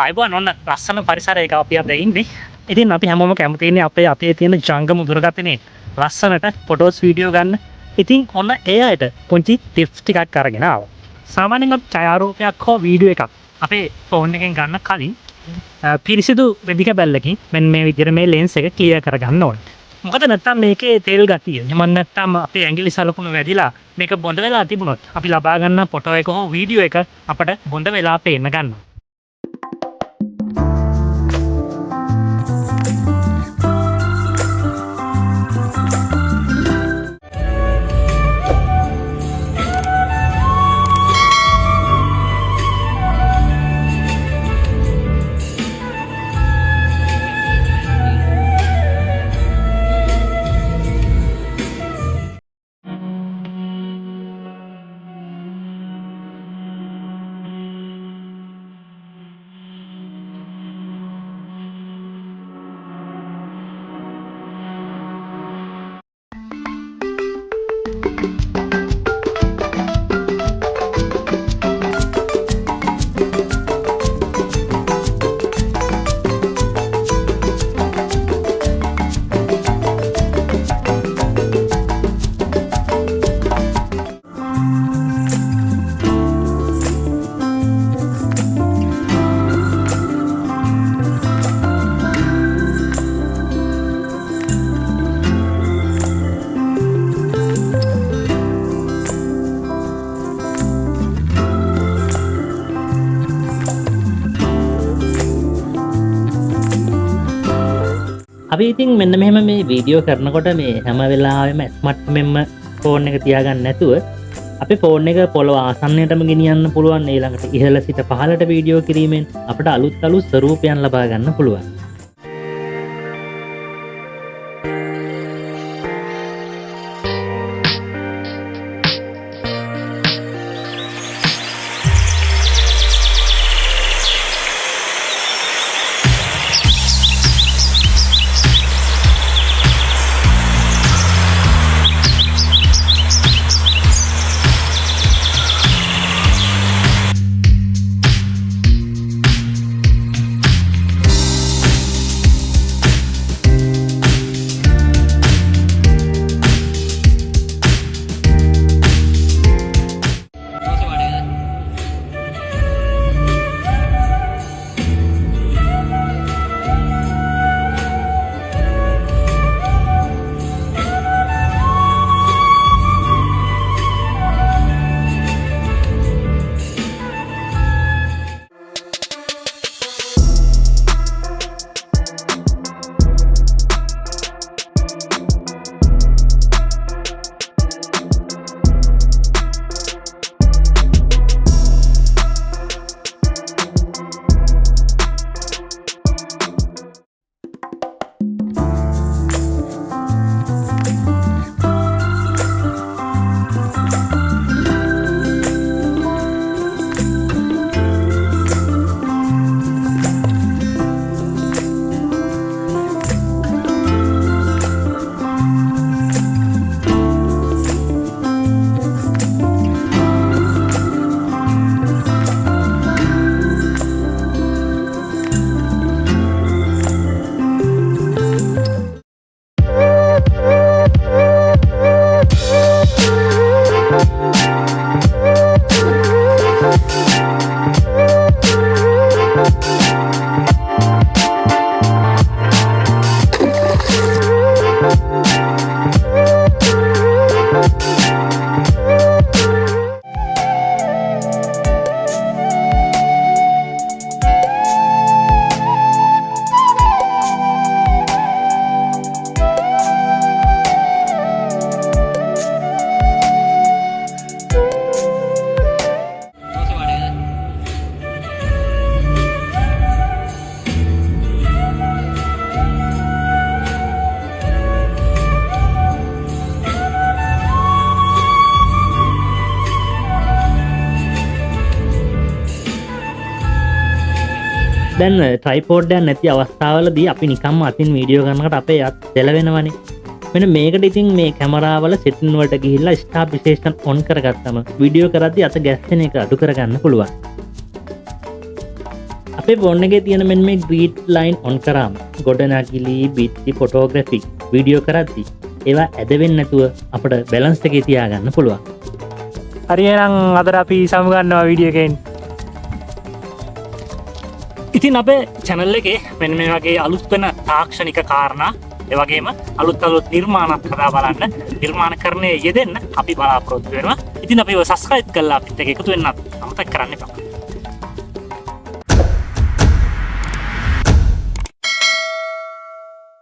අයිබෝන් ඔන්න ලස්සන පරිසරයක අපි අද ඉන්නේ. ඉතින් අපි හැමෝම කැමති ඉන්නේ අපේ තියෙන ජංගම දුරකථනයේ ලස්සනට ෆොටෝස් වීඩියෝ ගන්න. ඉතින් ඔන්න ඒ අයට පුංචි ටිප්ස් ටිකක් අරගෙන ආවා. සාමාන්‍යයෙන් අපි ඡායාරූපයක් හෝ වීඩියෝ එකක් අපේ ෆෝන් එකෙන් ගන්න කලින් පිරිසිදු වෙදික බැලකින් මෙන්න මේ විදිහට මේ ලෙන්ස් එක ක්ලියර් කරගන්න ඕනේ. මොකද නැත්තම් මේකේ තෙල් ගතිය එහෙම නැත්තම් අපේ ඇඟිලි සලකුණු වැදිලා මේක බොඳ වෙලා තිබුණොත් අපි ලබා ගන්න ෆොටෝ එක හෝ වීඩියෝ එක අපට බොඳ වෙලා පේන්න ගන්නවා. අපි ඉතින් මෙන්න මෙහෙම මේ වීඩියෝ කරනකොට මේ හැම වෙලාවෙම ස්මාර්ට් මෙම්ම ෆෝන් එක තියාගන්න නැතුව අපේ ෆෝන් එක පොළොව ආසන්නයටම ගෙනියන්න පුළුවන්. ඊළඟට ඉහළ සිට පහළට වීඩියෝ කිරීමෙන් අපට අලුත් ස්වරූපයන් ලබා ගන්න පුළුවන්. දැන් ට්‍රයිපෝඩ්ඩයක් නැති අවස්ථාවලදී අපි නිකම්ම අතින් වීඩියෝ කරනකට අපේ අත් දෙලවෙනවනේ. මෙන්න මේකට ඉතින් මේ කැමරාවල සෙටින් වලට ගිහිල්ලා ස්ටාබිලයිසේෂන් ඔන් කරගත්තම වීඩියෝ කරද්දී අත ගැස්සෙන එක අඩු කරගන්න පුළුවන්. අපේ ෆෝන් එකේ තියෙන මෙන්න මේ ග්‍රීඩ් ලයින් ඔන් කරාම ගොඩනැගිලි බිත්ති ෆොටෝග්‍රැෆි වීඩියෝ කරද්දි ඒවා ඇද වෙන්නේ නැතුව අපිට බැලන්ස් එකේ තියාගන්න පුළුවන්. හරි එහෙනම් අද අපි සමුගන්නවා වීඩියෝ එකෙන්. ඉතින් අපේ channel එකේ මෙන්න මේ වගේ අලුත් වෙන තාක්ෂණික කාරණා ඒ වගේම අලුත් නිර්මාණත් හදා බලන්න නිර්මාණකරණයේ යෙදෙන්න අපි බලාපොරොත්තු වෙනවා. ඉතින් අපිව subscribe කරලා අපිත් එක්ක එකතු වෙන්න අමතක කරන්න එපා.